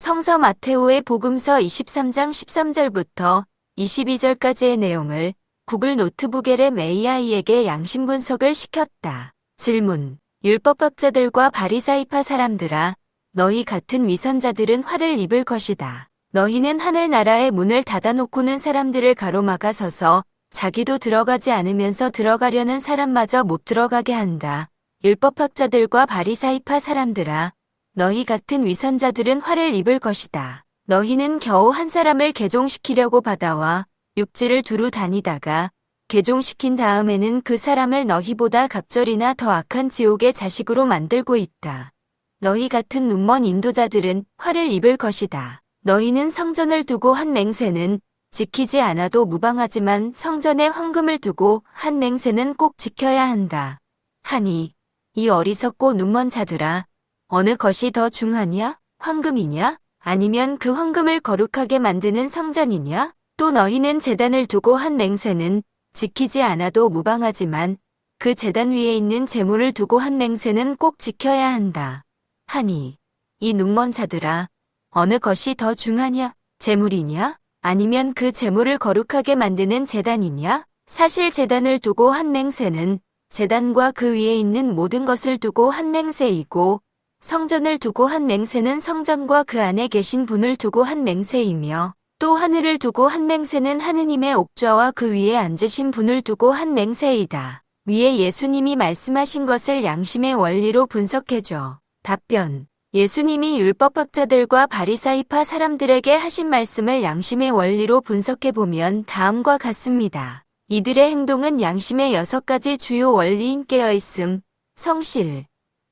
성서 마테오의 복음서 23장 13절부터 22절까지의 내용을 구글 노트북 LM AI에게 양심 분석을 시켰다. 질문. 율법학자들과 바리사이파 사람들아, 너희 같은 위선자들은 화를 입을 것이다. 너희는 하늘나라의 문을 닫아놓고는 사람들을 가로막아 서서 자기도 들어가지 않으면서 들어가려는 사람마저 못 들어가게 한다. 율법학자들과 바리사이파 사람들아, 너희 같은 위선자들은 화를 입을 것이다. 너희는 겨우 한 사람을 개종시키려고 받아와 육지를 두루 다니다가 개종시킨 다음에는 그 사람을 너희보다 갑절이나 더 악한 지옥의 자식으로 만들고 있다. 너희 같은 눈먼 인도자들은 화를 입을 것이다. 너희는 성전을 두고 한 맹세는 지키지 않아도 무방하지만 성전에 헌금을 두고 한 맹세는 꼭 지켜야 한다. 하니 이 어리석고 눈먼 자들아, 어느 것이 더 중하냐? 헌금이냐? 아니면 그 헌금을 거룩하게 만드는 성전이냐? 또 너희는 제단을 두고 한 맹세는 지키지 않아도 무방하지만 그 제단 위에 있는 제물을 두고 한 맹세는 꼭 지켜야 한다. 하니 이 눈먼 자들아, 어느 것이 더 중하냐? 제물이냐? 아니면 그 제물을 거룩하게 만드는 제단이냐? 사실 제단을 두고 한 맹세는 제단과 그 위에 있는 모든 것을 두고 한 맹세이고, 성전을 두고 한 맹세는 성전과 그 안에 계신 분을 두고 한 맹세이며, 또 하늘을 두고 한 맹세는 하느님의 옥좌와 그 위에 앉으신 분을 두고 한 맹세이다. 위에 예수님이 말씀하신 것을 양심의 원리로 분석해줘. 답변. 예수님이 율법학자들과 바리사이파 사람들에게 하신 말씀을 양심의 원리로 분석해보면 다음과 같습니다. 이들의 행동은 양심의 6가지 주요 원리인 깨어있음, 성실,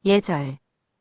예절,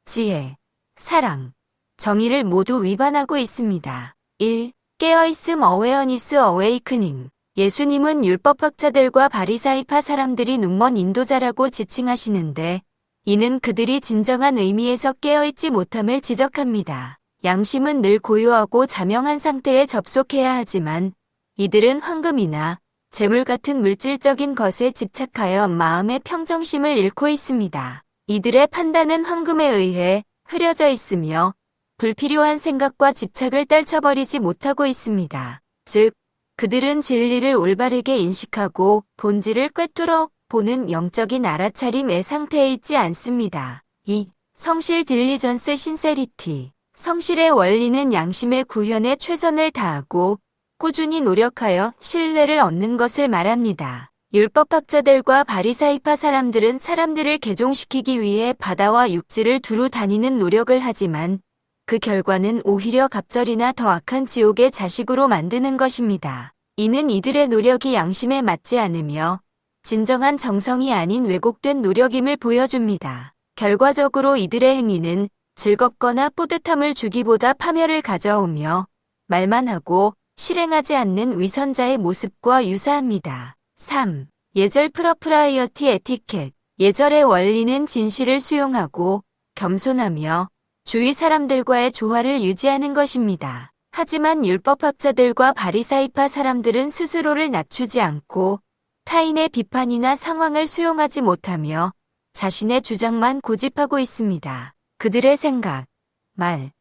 지혜, 사랑, 정의를 모두 위반하고 있습니다. 1. 깨어있음 어웨어니스 어웨이크닝. 예수님은 율법학자들과 바리사이파 사람들이 눈먼 인도자라고 지칭하시는데, 이는 그들이 진정한 의미에서 깨어있지 못함을 지적합니다. 양심은 늘 고요하고 자명한 상태에 접속해야 하지만 이들은 황금이나 재물 같은 물질적인 것에 집착하여 마음의 평정심을 잃고 있습니다. 이들의 판단은 황금에 의해 흐려져 있으며 불필요한 생각과 집착을 떨쳐버리지 못하고 있습니다. 즉, 그들은 진리를 올바르게 인식하고 본질을 꿰뚫어 보는 영적인 알아차림의 상태에 있지 않습니다. 2. 성실 딜리전스 신세리티. 성실의 원리는 양심의 구현에 최선을 다하고 꾸준히 노력하여 신뢰를 얻는 것을 말합니다. 율법학자들과 바리사이파 사람들은 사람들을 개종시키기 위해 바다와 육지를 두루 다니는 노력을 하지만 그 결과는 오히려 갑절이나 더 악한 지옥의 자식으로 만드는 것입니다. 이는 이들의 노력이 양심에 맞지 않으며 진정한 정성이 아닌 왜곡된 노력임을 보여줍니다. 결과적으로 이들의 행위는 즐겁거나 뿌듯함을 주기보다 파멸을 가져오며 말만 하고 실행하지 않는 위선자의 모습과 유사합니다. 3. 예절 프로프라이어티 에티켓. 예절의 원리는 진실을 수용하고 겸손하며 주위 사람들과의 조화를 유지하는 것입니다. 하지만 율법학자들과 바리사이파 사람들은 스스로를 낮추지 않고 타인의 비판이나 상황을 수용하지 못하며 자신의 주장만 고집하고 있습니다. 그들의 생각, 말,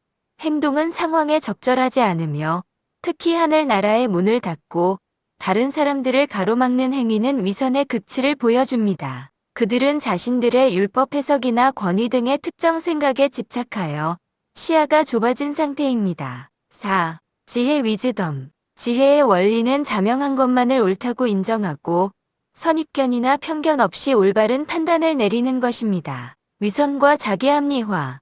행동은 상황에 적절하지 않으며 특히 하늘나라의 문을 닫고 다른 사람들을 가로막는 행위는 위선의 극치를 보여줍니다. 그들은 자신들의 율법 해석이나 권위 등의 특정 생각에 집착하여 시야가 좁아진 상태입니다. 4. 지혜 위즈덤. 지혜의 원리는 자명한 것만을 옳다고 인정하고 선입견이나 편견 없이 올바른 판단을 내리는 것입니다. 위선과 자기합리화.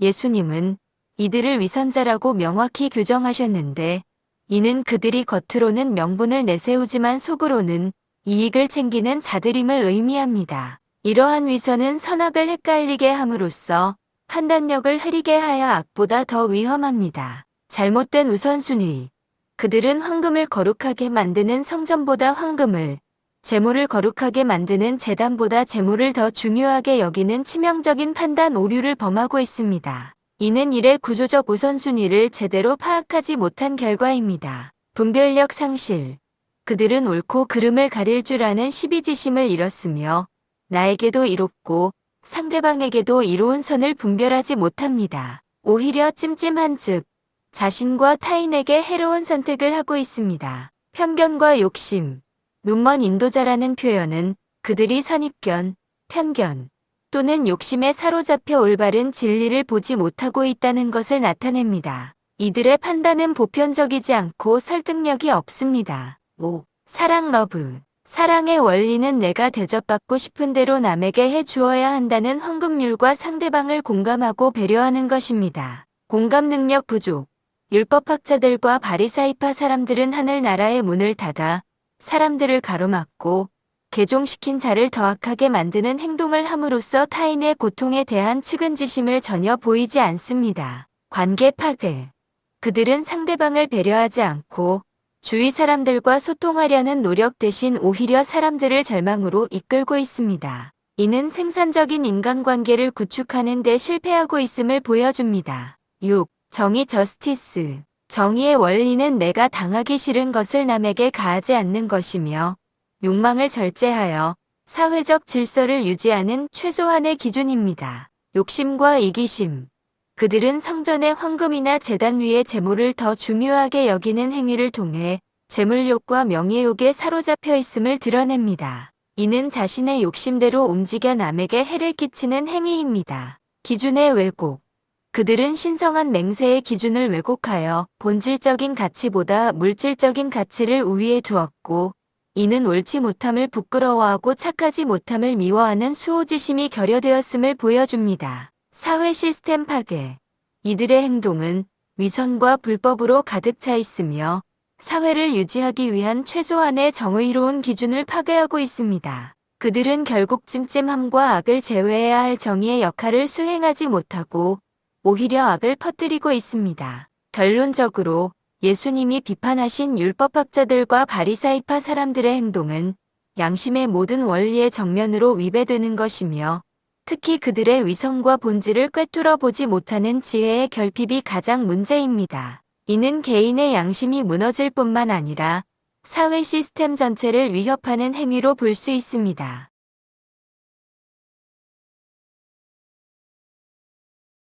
예수님은 이들을 위선자라고 명확히 규정하셨는데, 이는 그들이 겉으로는 명분을 내세우지만 속으로는 이익을 챙기는 자들임을 의미합니다. 이러한 위선은 선악을 헷갈리게 함으로써 판단력을 흐리게 하여 악보다 더 위험합니다. 잘못된 우선순위. 그들은 황금을 거룩하게 만드는 성전보다 황금을, 재물을 거룩하게 만드는 제단보다 재물을 더 중요하게 여기는 치명적인 판단 오류를 범하고 있습니다. 이는 일의 구조적 우선순위를 제대로 파악하지 못한 결과입니다. 분별력 상실. 그들은 옳고 그름을 가릴 줄 아는 시비지심을 잃었으며 나에게도 이롭고 상대방에게도 이로운 선을 분별하지 못합니다. 오히려 찜찜한 즉 자신과 타인에게 해로운 선택을 하고 있습니다. 편견과 욕심. 눈먼 인도자라는 표현은 그들이 선입견, 편견 또는 욕심에 사로잡혀 올바른 진리를 보지 못하고 있다는 것을 나타냅니다. 이들의 판단은 보편적이지 않고 설득력이 없습니다. 5. 사랑 러브. 사랑의 원리는 내가 대접받고 싶은 대로 남에게 해주어야 한다는 황금률과 상대방을 공감하고 배려하는 것입니다. 공감 능력 부족. 율법학자들과 바리사이파 사람들은 하늘나라의 문을 닫아 사람들을 가로막고 개종시킨 자를 더 악하게 만드는 행동을 함으로써 타인의 고통에 대한 측은지심을 전혀 보이지 않습니다. 관계 파괴. 그들은 상대방을 배려하지 않고 주위 사람들과 소통하려는 노력 대신 오히려 사람들을 절망으로 이끌고 있습니다. 이는 생산적인 인간관계를 구축하는 데 실패하고 있음을 보여줍니다. 6. 정의 저스티스. 정의의 원리는 내가 당하기 싫은 것을 남에게 가하지 않는 것이며 욕망을 절제하여 사회적 질서를 유지하는 최소한의 기준입니다. 욕심과 이기심. 그들은 성전의 황금이나 제단 위의 재물을 더 중요하게 여기는 행위를 통해 재물욕과 명예욕에 사로잡혀 있음을 드러냅니다. 이는 자신의 욕심대로 움직여 남에게 해를 끼치는 행위입니다. 기준의 왜곡. 그들은 신성한 맹세의 기준을 왜곡하여 본질적인 가치보다 물질적인 가치를 우위에 두었고, 이는 옳지 못함을 부끄러워하고 착하지 못함을 미워하는 수호지심이 결여되었음을 보여줍니다. 사회 시스템 파괴. 이들의 행동은 위선과 불법으로 가득 차 있으며 사회를 유지하기 위한 최소한의 정의로운 기준을 파괴하고 있습니다. 그들은 결국 찜찜함과 악을 제외해야 할 정의의 역할을 수행하지 못하고 오히려 악을 퍼뜨리고 있습니다. 결론적으로 예수님이 비판하신 율법학자들과 바리사이파 사람들의 행동은 양심의 모든 원리의 정면으로 위배되는 것이며 특히 그들의 위선과 본질을 꿰뚫어 보지 못하는 지혜의 결핍이 가장 문제입니다. 이는 개인의 양심이 무너질 뿐만 아니라 사회 시스템 전체를 위협하는 행위로 볼 수 있습니다.